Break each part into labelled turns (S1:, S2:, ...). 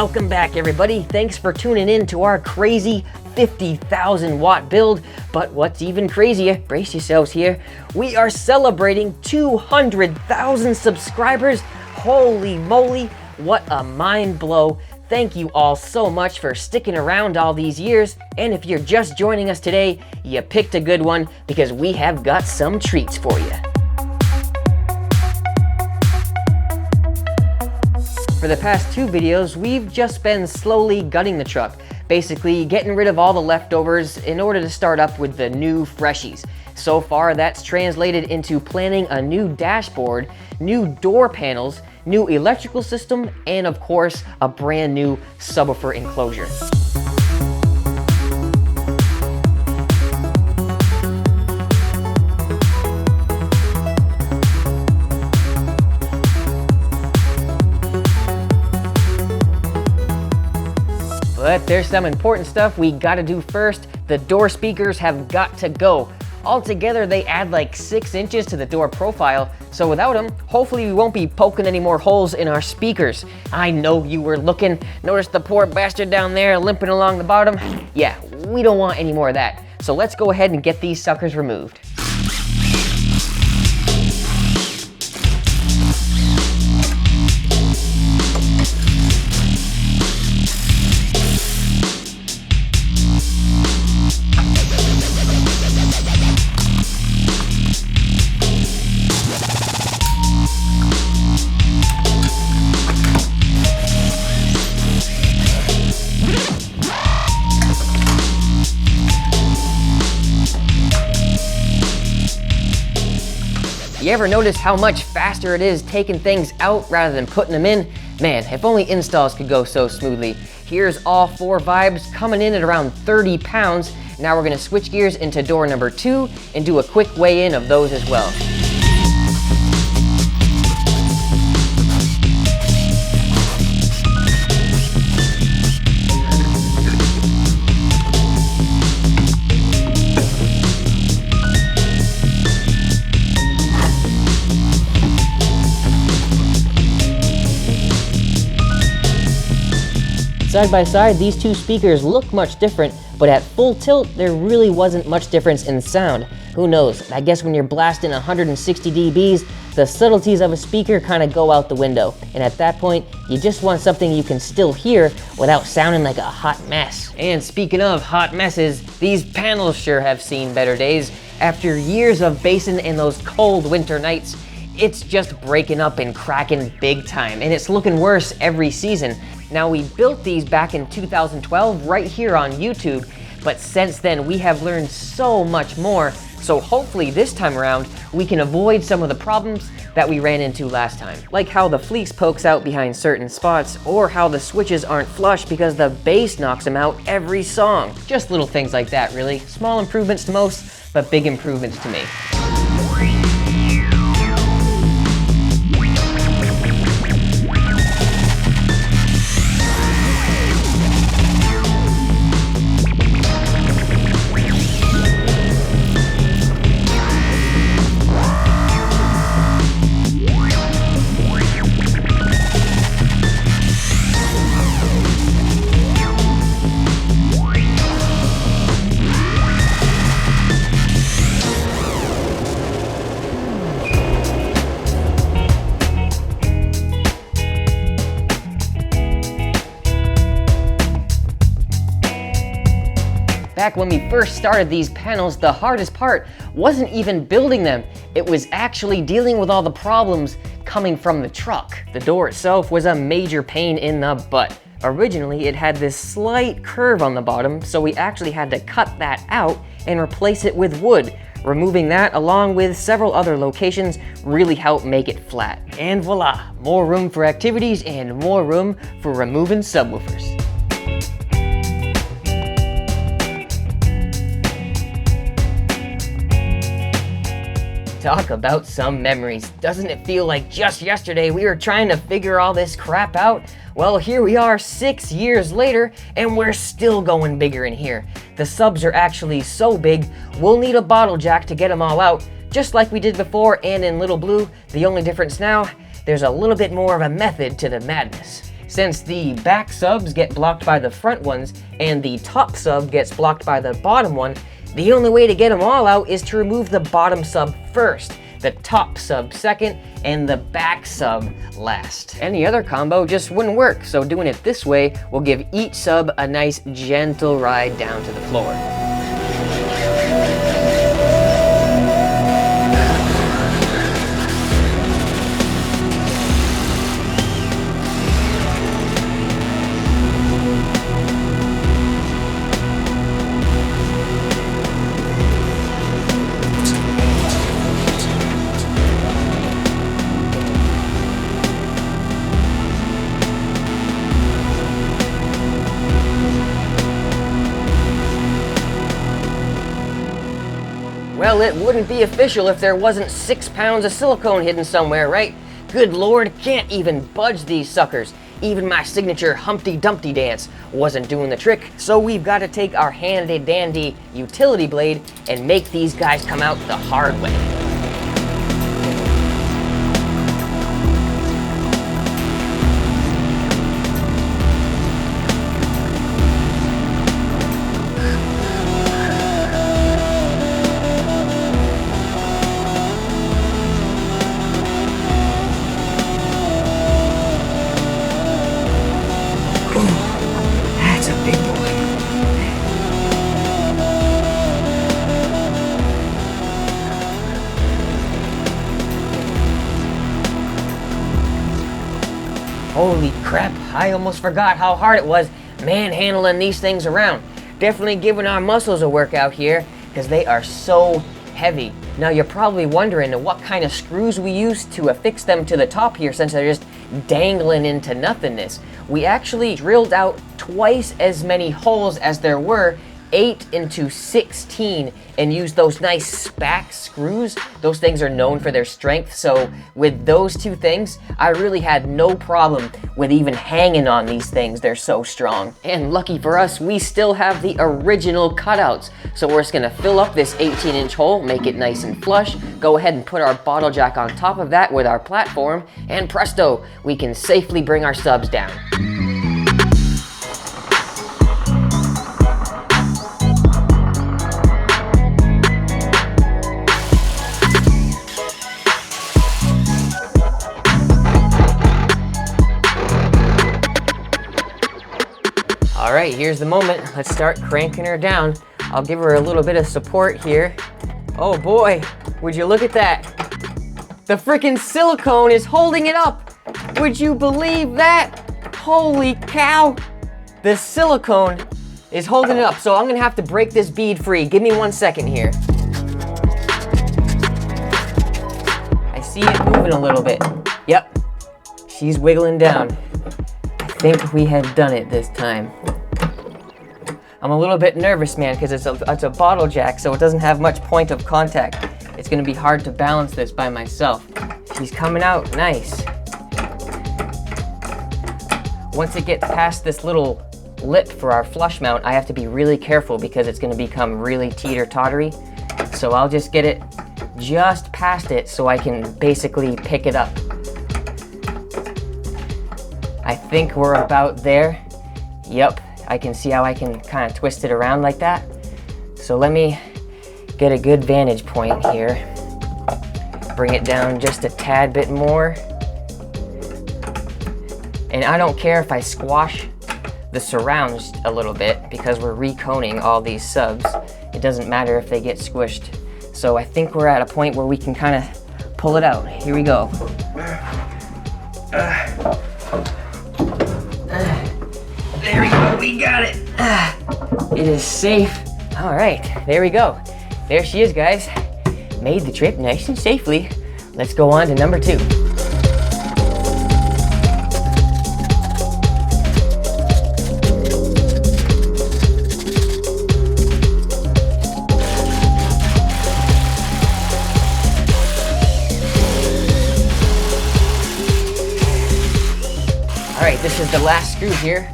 S1: Welcome back, everybody. Thanks for tuning in to our crazy 50,000 watt build. But what's even crazier, brace yourselves here, we are celebrating 200,000 subscribers. Holy moly, what a mind blow. Thank you all so much for sticking around all these years. And if you're just joining us today, you picked a good one because we have got some treats for you. For the past two videos, we've just been slowly gutting the truck, basically getting rid of all the leftovers in order to start up with the new freshies. So far, that's translated into planning a new dashboard, new door panels, new electrical system, and of course, a brand new subwoofer enclosure. But there's some important stuff we gotta do first. The door speakers have got to go. Altogether, they add like 6 inches to the door profile, so without them, hopefully we won't be poking any more holes in our speakers. I know you were looking. Notice the poor bastard down there limping along the bottom? Yeah, we don't want any more of that. So let's go ahead and get these suckers removed. You ever notice how much faster it is taking things out rather than putting them in? Man, if only installs could go so smoothly. Here's all 4 vibes coming in at around 30 pounds. Now we're gonna switch gears into door number 2 and do a quick weigh-in of those as well. Side by side, these two speakers look much different, but at full tilt, there really wasn't much difference in sound. Who knows? I guess when you're blasting 160 dBs, the subtleties of a speaker kind of go out the window. And at that point, you just want something you can still hear without sounding like a hot mess. And speaking of hot messes, these panels sure have seen better days. After years of basing in those cold winter nights, it's just breaking up and cracking big time, and it's looking worse every season. Now, we built these back in 2012 right here on YouTube, but since then we have learned so much more, so hopefully this time around we can avoid some of the problems that we ran into last time. Like how the fleece pokes out behind certain spots, or how the switches aren't flush because the bass knocks them out every song. Just little things like that, really. Small improvements to most, but big improvements to me. Back when we first started these panels, the hardest part wasn't even building them. It was actually dealing with all the problems coming from the truck. The door itself was a major pain in the butt. Originally, it had this slight curve on the bottom, so we actually had to cut that out and replace it with wood. Removing that, along with several other locations, really helped make it flat. And voila, more room for activities and more room for removing subwoofers. Talk about some memories. Doesn't it feel like just yesterday we were trying to figure all this crap out? Well, here we are 6 years later, and we're still going bigger in here. The subs are actually so big, we'll need a bottle jack to get them all out, just like we did before and in Little Blue. The only difference now, there's a little bit more of a method to the madness. Since the back subs get blocked by the front ones and the top sub gets blocked by the bottom one, the only way to get them all out is to remove the bottom sub first, the top sub second, and the back sub last. Any other combo just wouldn't work, so doing it this way will give each sub a nice gentle ride down to the floor. Well, it wouldn't be official if there wasn't 6 pounds of silicone hidden somewhere, right? Good Lord, can't even budge these suckers. Even my signature Humpty Dumpty dance wasn't doing the trick, so we've got to take our handy dandy utility blade and make these guys come out the hard way. Holy crap, I almost forgot how hard it was manhandling these things around. Definitely giving our muscles a workout here, because they are so heavy. Now you're probably wondering what kind of screws we use to affix them to the top here, since they're just dangling into nothingness. We actually drilled out twice as many holes as there were, 8 into 16, and use those nice SPAC screws. Those things are known for their strength, so with those two things, I really had no problem with even hanging on these things. They're so strong. And lucky for us, we still have the original cutouts. So we're just gonna fill up this 18-inch hole, make it nice and flush, go ahead and put our bottle jack on top of that with our platform, and presto, we can safely bring our subs down. All right, here's the moment. Let's start cranking her down. I'll give her a little bit of support here. Oh boy, would you look at that? The frickin' silicone is holding it up. Would you believe that? Holy cow. The silicone is holding it up, so I'm gonna have to break this bead free. Give me 1 second here. I see it moving a little bit. Yep, she's wiggling down. I think we have done it this time. I'm a little bit nervous, man, because it's a bottle jack, so it doesn't have much point of contact. It's gonna be hard to balance this by myself. She's coming out nice. Once it gets past this little lip for our flush mount, I have to be really careful because it's gonna become really teeter-tottery. So I'll just get it just past it so I can basically pick it up. I think we're about there. Yep. I can see how I can kind of twist it around like that. So let me get a good vantage point here. Bring it down just a tad bit more. And I don't care if I squash the surrounds a little bit because we're reconing all these subs. It doesn't matter if they get squished. So I think we're at a point where we can kind of pull it out. Here we go. There we go, we got it. It is safe. All right, there we go. There she is, guys. Made the trip nice and safely. Let's go on to number 2. All right, this is the last screw here.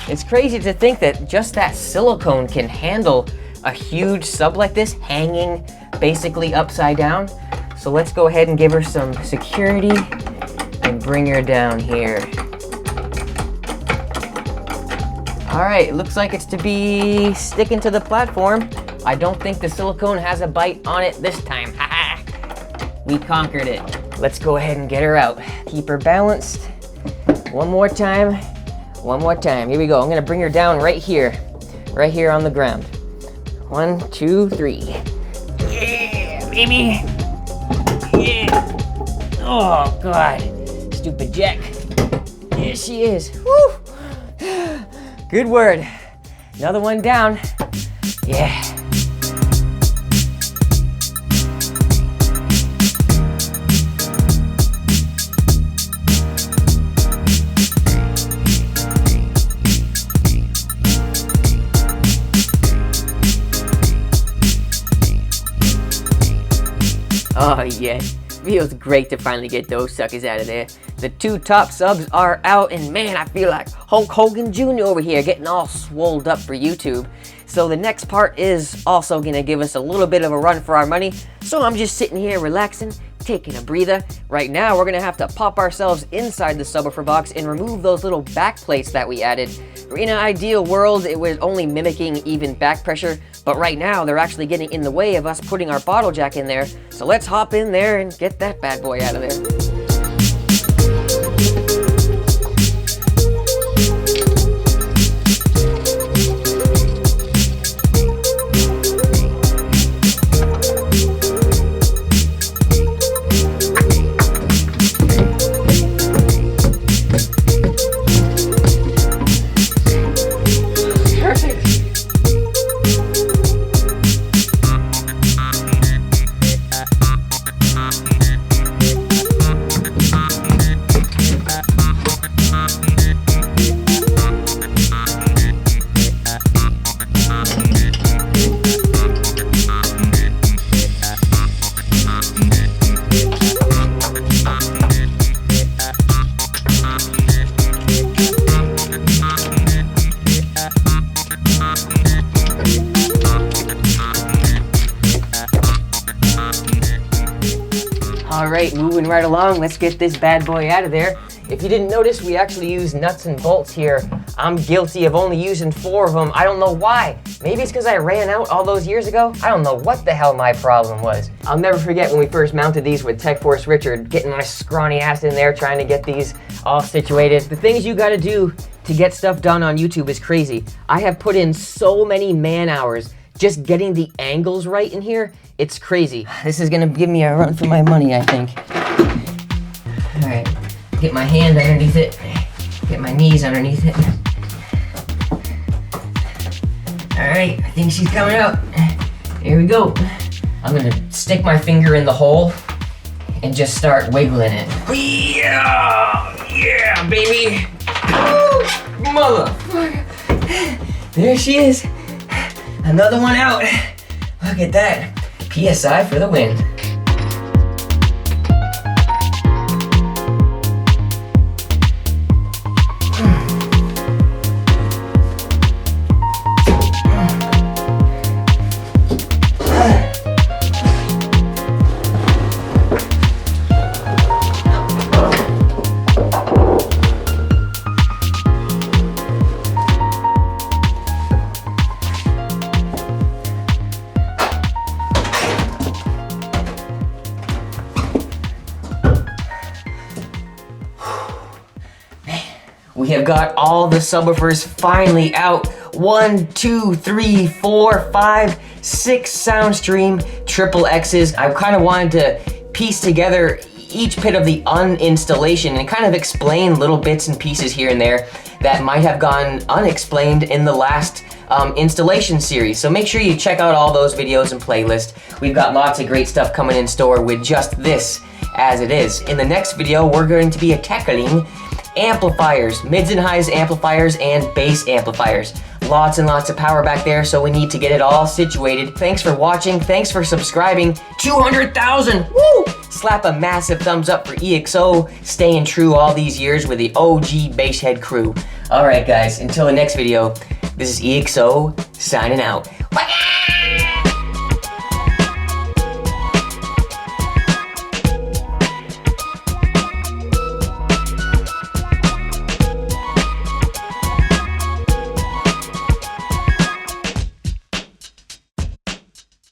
S1: It's crazy to think that just that silicone can handle a huge sub like this hanging basically upside down. So let's go ahead and give her some security and bring her down here. All right, it looks like it's to be sticking to the platform. I don't think the silicone has a bite on it this time. We conquered it. Let's go ahead and get her out. Keep her balanced. One more time. One more time. Here we go. I'm gonna bring her down right here on the ground. 1, 2, 3. Yeah, baby. Yeah. Oh, God. Stupid Jack. There she is. Woo. Good word. Another one down. Yeah. Oh yeah, feels great to finally get those suckers out of there. The 2 top subs are out, and man, I feel like Hulk Hogan Jr. over here getting all swolled up for YouTube. So the next part is also gonna give us a little bit of a run for our money. So I'm just sitting here relaxing, taking a breather. Right now, we're gonna have to pop ourselves inside the subwoofer box and remove those little back plates that we added. In an ideal world, it was only mimicking even back pressure, but right now they're actually getting in the way of us putting our bottle jack in there. So let's hop in there and get that bad boy out of there. Alright, moving right along, let's get this bad boy out of there. If you didn't notice, we actually use nuts and bolts here. I'm guilty of only using 4 of them. I don't know why. Maybe it's because I ran out all those years ago. I don't know what the hell my problem was. I'll never forget when we first mounted these with Tech Force Richard, getting my scrawny ass in there trying to get these all situated. The things you gotta do to get stuff done on YouTube is crazy. I have put in so many man hours just getting the angles right in here. It's crazy. This is gonna give me a run for my money, I think. All right, get my hand underneath it, get my knees underneath it. All right, I think she's coming out. Here we go. I'm gonna stick my finger in the hole and just start wiggling it. Yeah, baby. Woo, motherfucker. There she is. Another one out. Look at that. PSI for the win. We have got all the subwoofers finally out. 1, 2, 3, 4, 5, 6 Soundstream triple X's. I kind of wanted to piece together each bit of the uninstallation and kind of explain little bits and pieces here and there that might have gone unexplained in the last installation series. So make sure you check out all those videos and playlists. We've got lots of great stuff coming in store with just this as it is. In the next video, we're going to be tackling amplifiers, mids and highs amplifiers, and bass amplifiers. Lots and lots of power back there, so we need to get it all situated. Thanks for watching, thanks for subscribing. 200,000, woo! Slap a massive thumbs up for EXO, staying true all these years with the OG Basshead crew. All right guys, until the next video, this is EXO signing out.